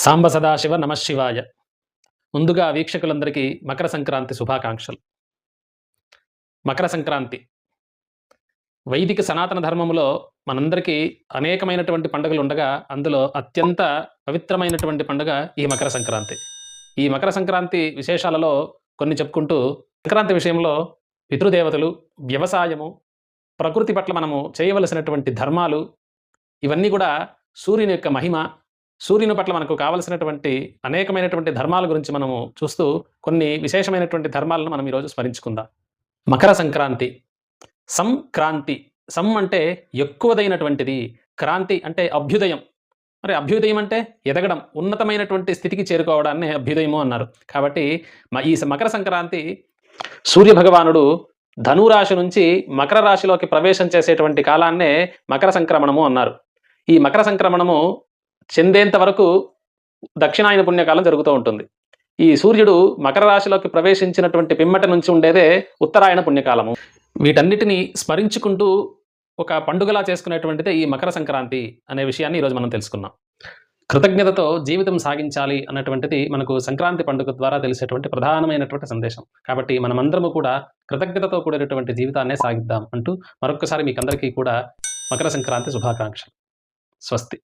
సాంబ సదాశివ నమశివాయ. ముందుగా వీక్షకులందరికీ మకర సంక్రాంతి శుభాకాంక్షలు. మకర సంక్రాంతి వైదిక సనాతన ధర్మములో మనందరికీ అనేకమైనటువంటి పండుగలు ఉండగా, అందులో అత్యంత పవిత్రమైనటువంటి పండుగ ఈ మకర సంక్రాంతి. ఈ మకర సంక్రాంతి విశేషాలలో కొన్ని చెప్పుకుంటూ, సంక్రాంతి విషయంలో పితృదేవతలు, వ్యవసాయము, ప్రకృతి పట్ల మనము చేయవలసినటువంటి ధర్మాలు, ఇవన్నీ కూడా సూర్యుని యొక్క మహిమ, సూర్యుని పట్ల మనకు కావలసినటువంటి అనేకమైనటువంటి ధర్మాల గురించి మనము చూస్తూ, కొన్ని విశేషమైనటువంటి ధర్మాలను మనం ఈరోజు స్మరించుకుందాం. మకర సంక్రాంతి. సంక్రాంతి. సం అంటే ఎక్కువదైనటువంటిది, క్రాంతి అంటే అభ్యుదయం. మరి అభ్యుదయం అంటే ఎదగడం, ఉన్నతమైనటువంటి స్థితికి చేరుకోవడాన్ని అభ్యుదయము అన్నారు. కాబట్టి ఈ మకర సంక్రాంతి సూర్యభగవానుడు ధనురాశి నుంచి మకర రాశిలోకి ప్రవేశం చేసేటువంటి కాలాన్నే మకర సంక్రమణము అన్నారు. ఈ మకర సంక్రమణము చెందేంత వరకు దక్షిణాయన పుణ్యకాలం జరుగుతూ ఉంటుంది. ఈ సూర్యుడు మకర రాశిలోకి ప్రవేశించినటువంటి పిమ్మట నుంచి ఉండేదే ఉత్తరాయణ పుణ్యకాలము. వీటన్నిటిని స్మరించుకుంటూ ఒక పండుగలా చేసుకునేటువంటిదే ఈ మకర సంక్రాంతి అనే విషయాన్ని ఈరోజు మనం తెలుసుకున్నాం. కృతజ్ఞతతో జీవితం సాగించాలి అన్నటువంటిది మనకు సంక్రాంతి పండుగ ద్వారా తెలిసేటువంటి ప్రధానమైనటువంటి సందేశం. కాబట్టి మనమందరము కూడా కృతజ్ఞతతో కూడినటువంటి జీవితాన్నే సాగిద్దాం అంటూ మరొక్కసారి మీకందరికీ కూడా మకర సంక్రాంతి శుభాకాంక్షలు. స్వస్తి.